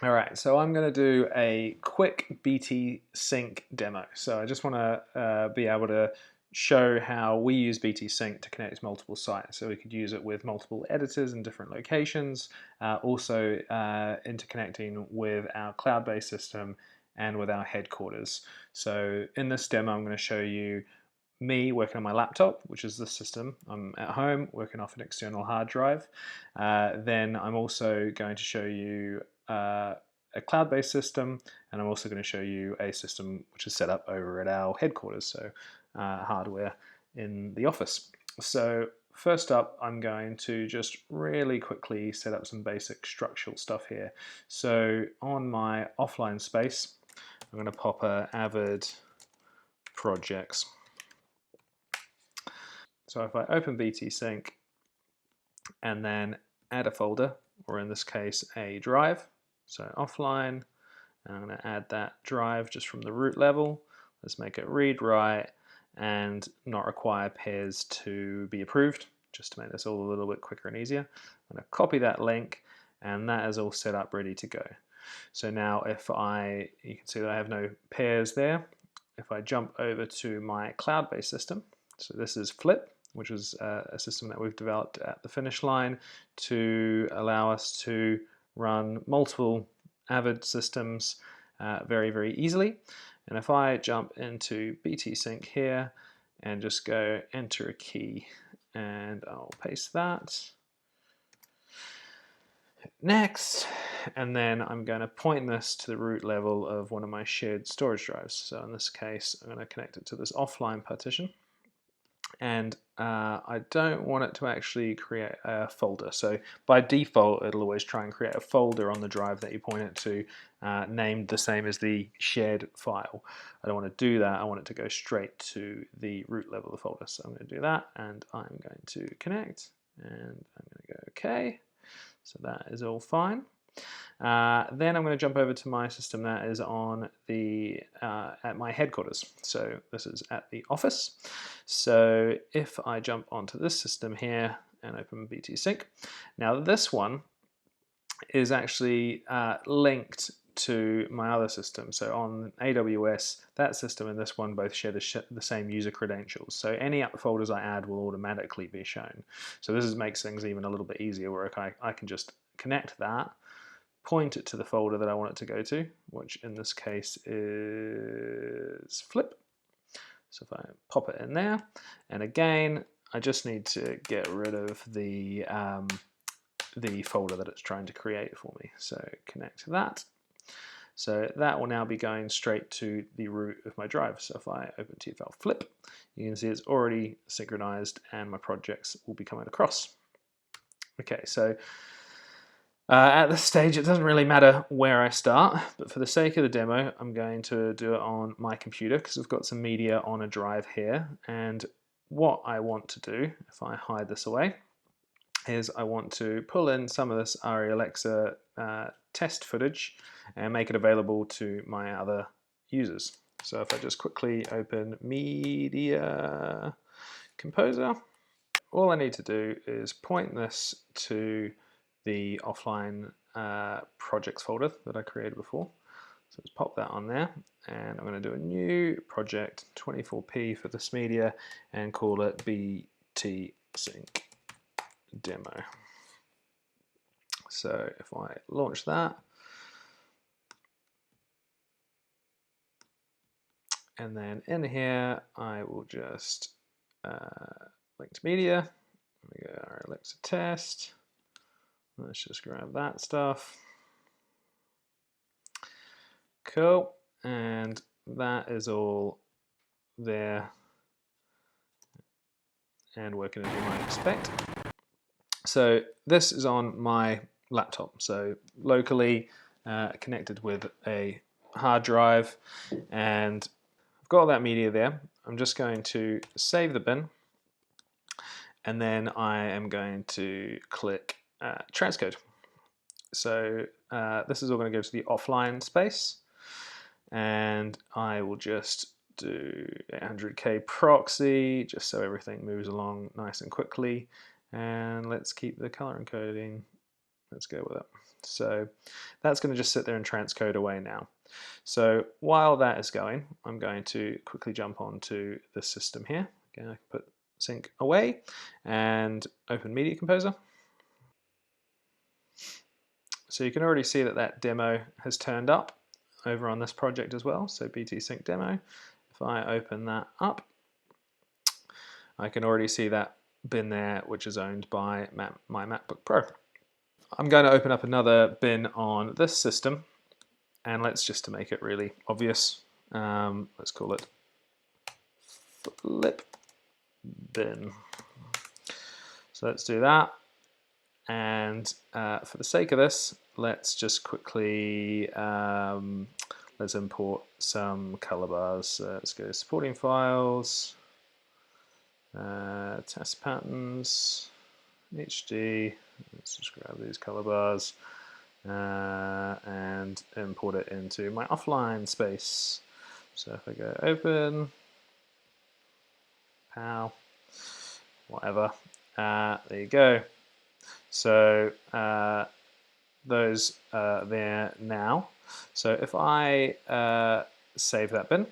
All right, so I'm going to do a quick BTSync demo. So I just want to be able to show how we use BTSync to connect multiple sites. So we could use it with multiple editors in different locations, also interconnecting with our cloud-based system and with our headquarters. So in this demo, I'm going to show you me working on my laptop, which is the system. I'm at home working off an external hard drive. Then I'm also going to show you a cloud-based system, and I'm also going to show you a system which is set up over at our headquarters, so hardware in the office. So first up, I'm going to just really quickly set up some basic structural stuff here. So on my offline space, I'm going to pop a Avid projects. So if I open BTSync and then add a folder, or in this case a drive, so offline, and I'm going to add that drive just from the root level. Let's make it read, write, and not require pairs to be approved, just to make this all a little bit quicker and easier. I'm going to copy that link, and that is all set up ready to go. So now you can see that I have no pairs there. If I jump over to my cloud-based system, so this is FLiP, which is a system that we've developed at the finish line to allow us to run multiple Avid systems very, very easily. And if I jump into BTSync here and just go enter a key, and I'll paste that. Next, and then I'm going to point this to the root level of one of my shared storage drives. So in this case, I'm going to connect it to this offline partition. And I don't want it to actually create a folder. So by default, it'll always try and create a folder on the drive that you point it to, named the same as the shared file. I don't want to do that. I want it to go straight to the root level of the folder. So I'm going to do that, and I'm going to connect, and I'm going to go OK. So that is all fine. Then I'm going to jump over to my system that is on the at my headquarters. So this is at the office. So if I jump onto this system here and open BTSync, now this one is actually linked to my other system. So on AWS, that system and this one both share the same user credentials. So any folders I add will automatically be shown. So this makes things even a little bit easier, where I can just connect that, point it to the folder that I want it to go to, which in this case is FLiP. So if I pop it in there, and again, I just need to get rid of the folder that it's trying to create for me. So connect to that. So that will now be going straight to the root of my drive. So if I open TFL FLiP, you can see it's already synchronized and my projects will be coming across. Okay, so at this stage, it doesn't really matter where I start, but for the sake of the demo, I'm going to do it on my computer because we've got some media on a drive here. And what I want to do, if I hide this away, is I want to pull in some of this ARRI Alexa test footage and make it available to my other users. So if I just quickly open Media Composer, all I need to do is point this to the offline projects folder that I created before. So let's pop that on there, and I'm going to do a new project, 24p for this media, and call it BTSync demo. So if I launch that, and then in here I will just link to media. We go our Alexa test. Let's just grab that stuff. Cool, and that is all there and working as you might expect. So this is on my laptop, so locally connected with a hard drive, and I've got all that media there. I'm just going to save the bin, and then I am going to click transcode. So this is all going to go to the offline space, and I will just do 800k proxy just so everything moves along nice and quickly. And let's keep the color encoding. Let's go with it. So that's going to just sit there and transcode away now. So while that is going, I'm going to quickly jump onto the system here. Again, I can put sync away and open Media Composer. So you can already see that that demo has turned up over on this project as well. So BTSync demo. If I open that up, I can already see that bin there, which is owned by my MacBook Pro. I'm going to open up another bin on this system, and let's just to make it really obvious, let's call it FLiP bin. So let's do that, and for the sake of this, let's just quickly let's import some color bars. Let's go to supporting files, test patterns, HD. Let's just grab these color bars and import it into my offline space. So if I go open, pow, whatever, there you go. So those are there now. So if I save that bin,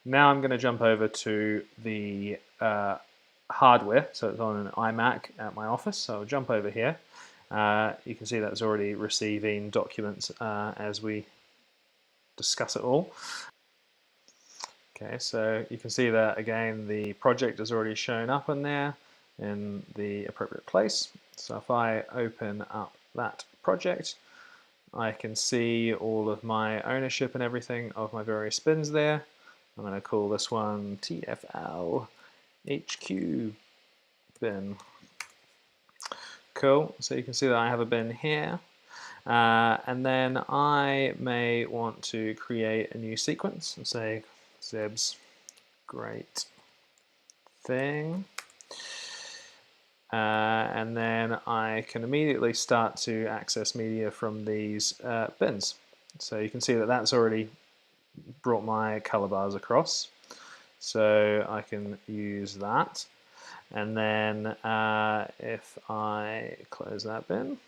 now I'm going to jump over to the hardware. So it's on an iMac at my office. So I'll jump over here. You can see that's already receiving documents as we discuss it all. Okay, so you can see that again the project is already shown up in there in the appropriate place. So if I open up that project, I can see all of my ownership and everything of my various bins there. I'm going to call this one TFL HQ bin. Cool, so you can see that I have a bin here. And then I may want to create a new sequence and say Zeb's great thing. And then I can immediately start to access media from these bins. So you can see that that's already brought my color bars across. So I can use that. And then if I close that bin,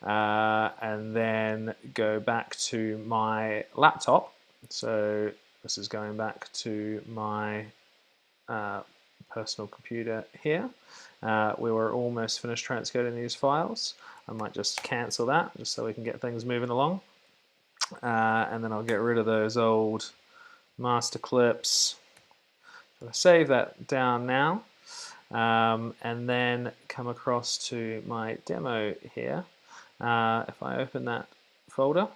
and then go back to my laptop. So this is going back to my personal computer here. We were almost finished transcoding these files. I might just cancel that just so we can get things moving along. And then I'll get rid of those old master clips. So I save that down now, and then come across to my demo here. If I open that folder,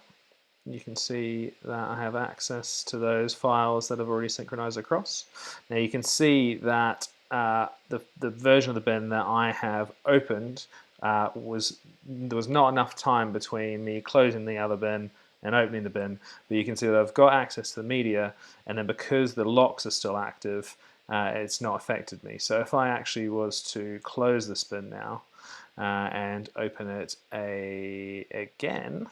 you can see that I have access to those files that have already synchronized across. Now you can see that the version of the bin that I have opened there was not enough time between me closing the other bin and opening the bin, but you can see that I've got access to the media, and then because the locks are still active, it's not affected me. So if I actually was to close this bin now and open it again,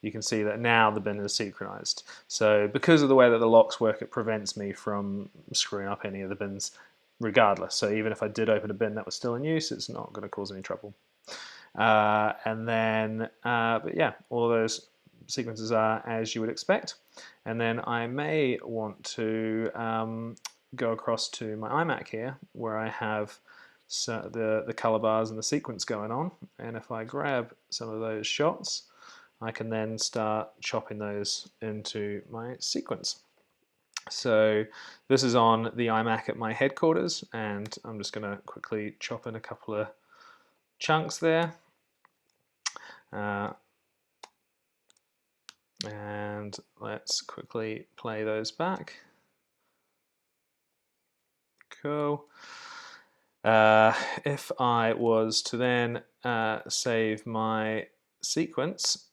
you can see that now the bin is synchronized. So because of the way that the locks work, it prevents me from screwing up any of the bins regardless. So even if I did open a bin that was still in use, it's not going to cause any trouble. And then, but yeah, all those sequences are as you would expect. And then I may want to go across to my iMac here, where I have the color bars and the sequence going on. And if I grab some of those shots, I can then start chopping those into my sequence. So this is on the iMac at my headquarters, and I'm just going to quickly chop in a couple of chunks there. And let's quickly play those back. Cool. If I was to then save my sequence,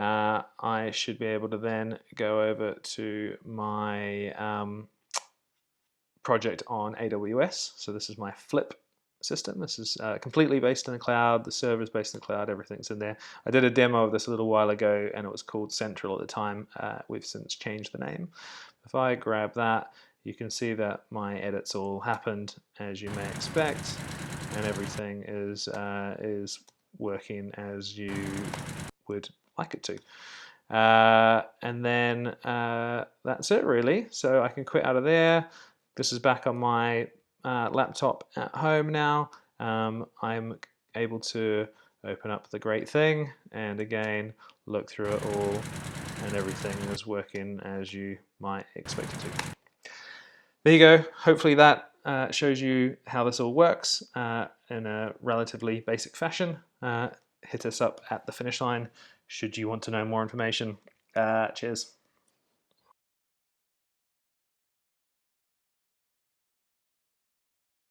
I should be able to then go over to my project on AWS. So this is my FLiP system. This is completely based in the cloud. The server is based in the cloud. Everything's in there. I did a demo of this a little while ago, and it was called Central at the time. We've since changed the name. If I grab that, you can see that my edits all happened as you may expect. and everything is working as you would like it to. And then that's it really. So I can quit out of there. This is back on my laptop at home now. I'm able to open up the great thing and again look through it all, and everything is working as you might expect it to. There you go. Hopefully that shows you how this all works in a relatively basic fashion. Hit us up at the finish line should you want to know more information. Cheers.